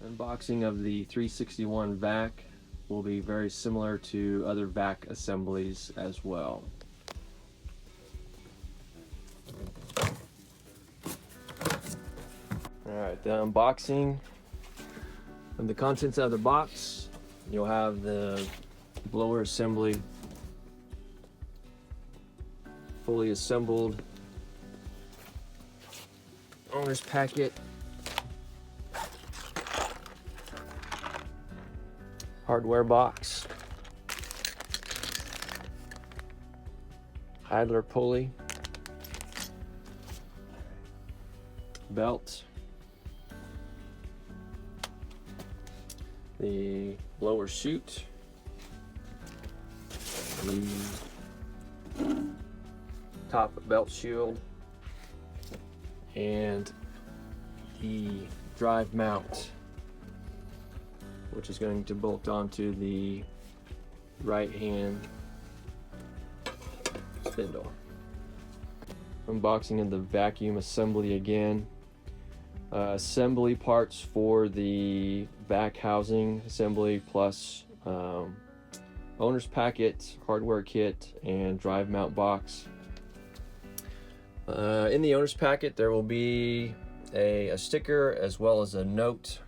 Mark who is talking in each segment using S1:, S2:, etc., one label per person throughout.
S1: Unboxing of the 361 vac will be very similar to other vac assemblies as well. Alright, the unboxing of the contents of the box. You'll have the blower assembly fully assembled, owner's packet, hardware box, idler pulley, belt, the blower chute, the top belt shield, and the drive mount, which is going to bolt onto the right hand spindle. Unboxing of the vacuum assembly again. Assembly parts for the vac housing assembly, plus owner's packet, hardware kit, and drive mount box. In the owner's packet there will be a sticker as well as a note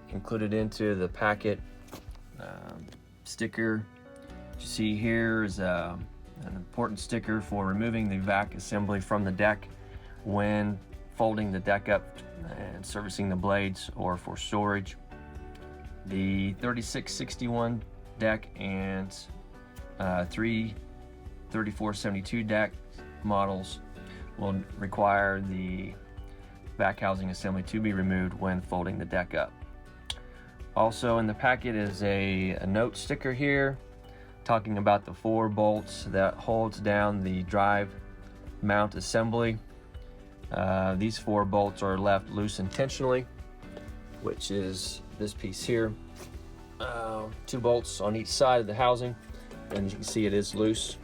S1: included into the packet. Sticker you see here is an important sticker for removing the vac assembly from the deck when folding the deck up and servicing the blades or for storage. The 3661 deck and 3472 deck models will require the vac housing assembly to be removed when folding the deck up. Also in the packet is a note sticker here talking about the 4 bolts that holds down the drive mount assembly. These 4 bolts are left loose intentionally, which is this piece here. 2 bolts on each side of the housing, and as you can see it is loose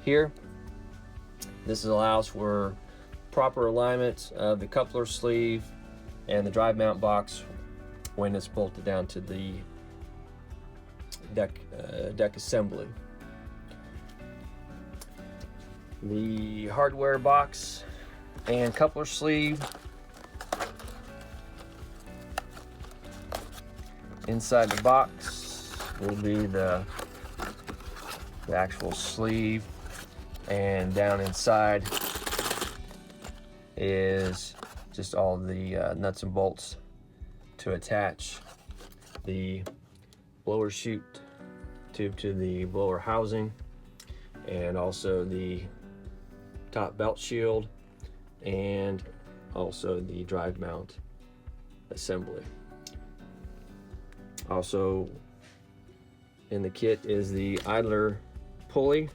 S1: here. This allows for proper alignment of the coupler sleeve and the drive mount box when it's bolted down to the deck assembly. The hardware box and coupler sleeve. Inside the box will be the actual sleeve, and down inside is just all the nuts and bolts to attach the blower chute tube to the blower housing, and also the top belt shield, and also the drive mount assembly. Also in the kit is the idler pulley,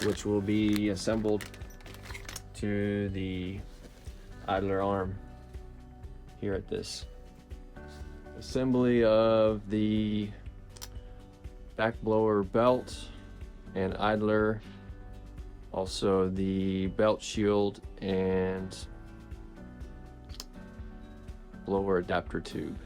S1: which will be assembled to the idler arm here at this. Assembly of the back blower belt and idler, also the belt shield and blower adapter tube.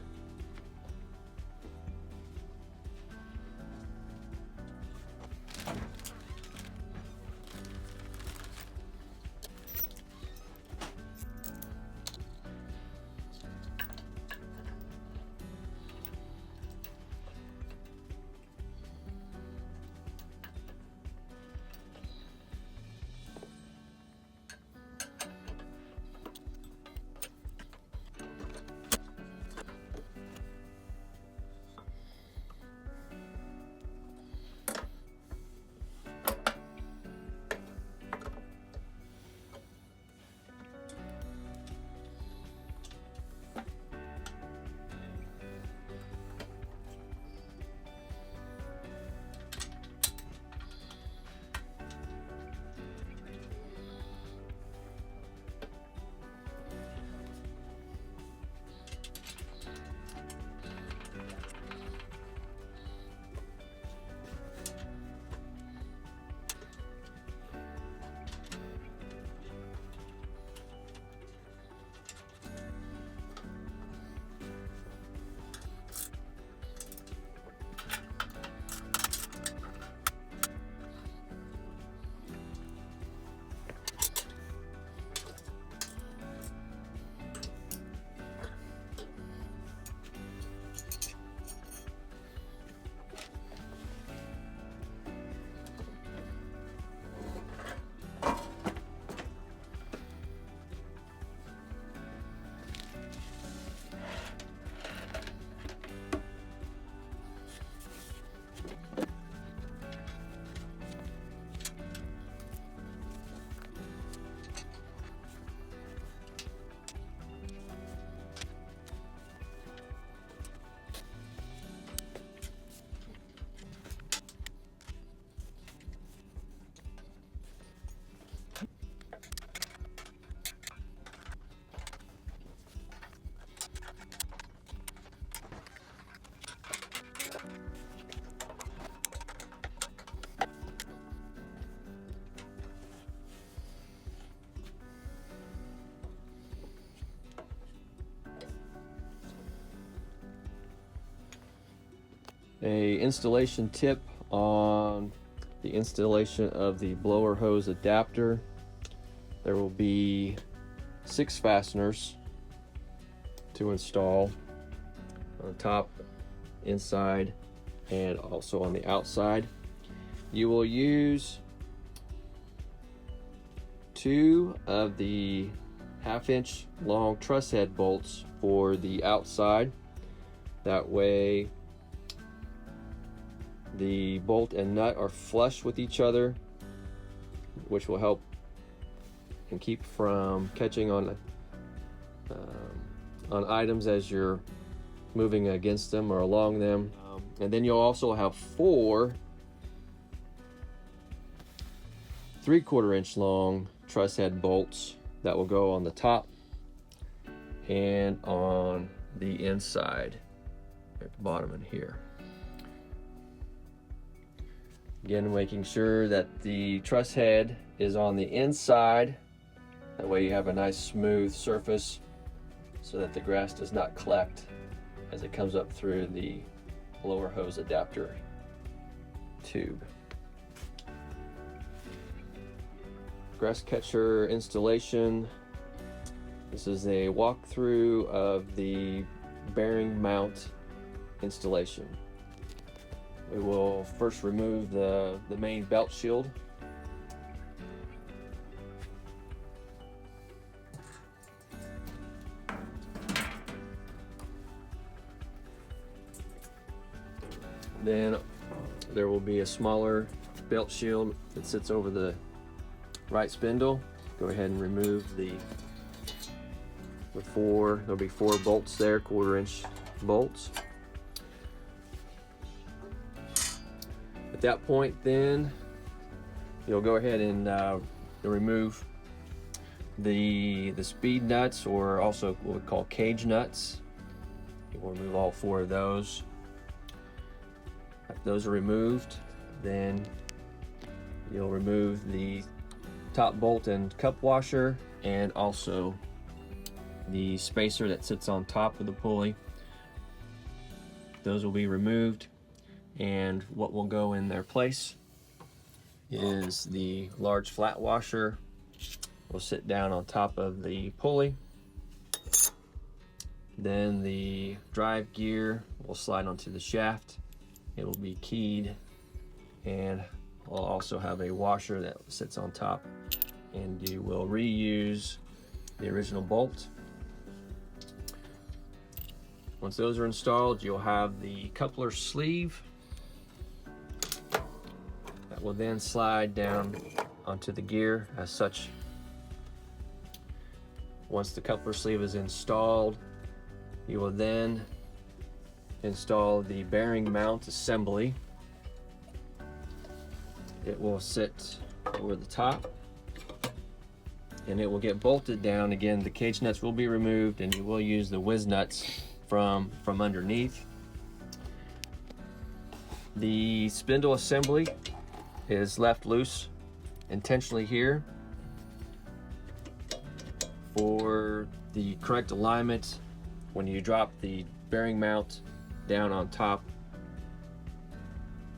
S1: A installation tip on the installation of the blower hose adapter. There will be 6 fasteners to install on the top, inside, and also on the outside. You will use 2 of the 1/2-inch long truss head bolts for the outside. That way the bolt and nut are flush with each other, which will help and keep from catching on items as you're moving against them or along them. And then you'll also have 4 3/4-inch long truss head bolts that will go on the top and on the inside at the bottom in here. Again, making sure that the truss head is on the inside. That way you have a nice smooth surface so that the grass does not collect as it comes up through the blower hose adapter tube. Grass catcher installation. This is a walkthrough of the bearing mount installation. We will first remove the main belt shield. Then there will be a smaller belt shield that sits over the right spindle. Go ahead and remove there'll be 4 bolts there, 1/4-inch bolts. At that point, then you'll go ahead and remove the speed nuts, or also what we call cage nuts. We'll remove all 4 of those. After those are removed, then you'll remove the top bolt and cup washer, and also the spacer that sits on top of the pulley. Those will be removed, and what will go in their place is the large flat washer will sit down on top of the pulley. Then the drive gear will slide onto the shaft. It will be keyed, and we'll also have a washer that sits on top, and you will reuse the original bolt. Once those are installed, you'll have the coupler sleeve that will then slide down onto the gear as such. Once the coupler sleeve is installed, you will then install the bearing mount assembly. It will sit over the top, and it will get bolted down. Again, the cage nuts will be removed, and you will use the whiz nuts from underneath. The spindle assembly is left loose intentionally here for the correct alignment when you drop the bearing mount down on top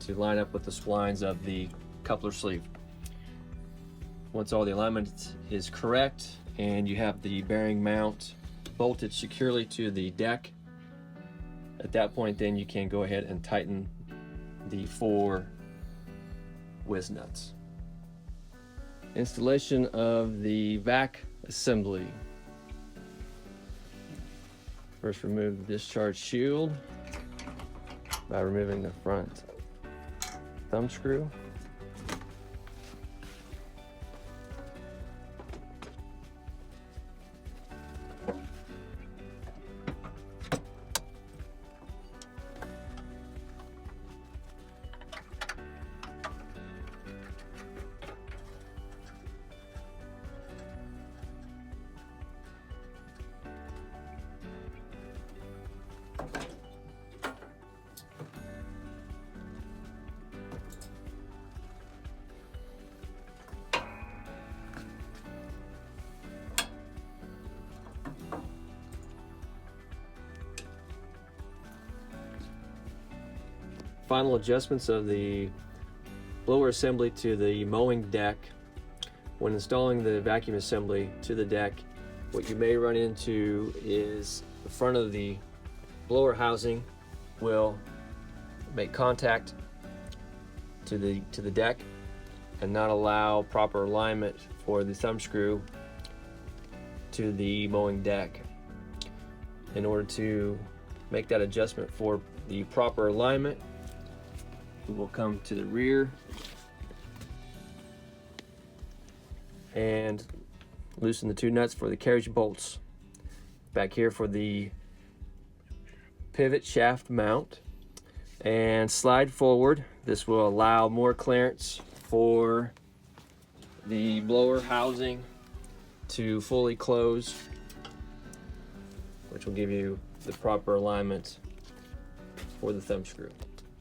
S1: to line up with the splines of the coupler sleeve. Once all the alignment is correct and you have the bearing mount bolted securely to the deck, at that point then you can go ahead and tighten the 4 whiz nuts. Installation of the vac assembly. First, remove the discharge shield by removing the front thumb screw. final adjustments of the blower assembly to the mowing deck. When installing the vacuum assembly to the deck, what you may run into is the front of the blower housing will make contact to the deck and not allow proper alignment for the thumb screw to the mowing deck. In order to make that adjustment for the proper alignment, we will come to the rear and loosen the 2 nuts for the carriage bolts. Back here for the pivot shaft mount, and slide forward. This will allow more clearance for the blower housing to fully close, which will give you the proper alignment for the thumb screw.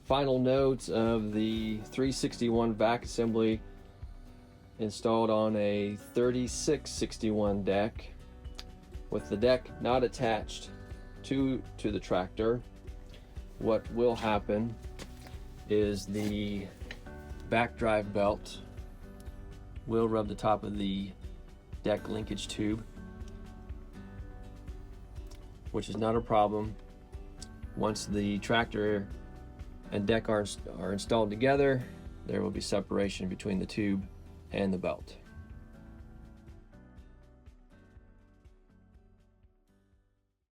S1: Final notes of the 361 vac assembly installed on a 3661 deck with the deck not attached to the tractor. What will happen is the back drive belt will rub the top of the deck linkage tube, which is not a problem. Once the tractor and deck are installed together, there will be separation between the tube and the belt.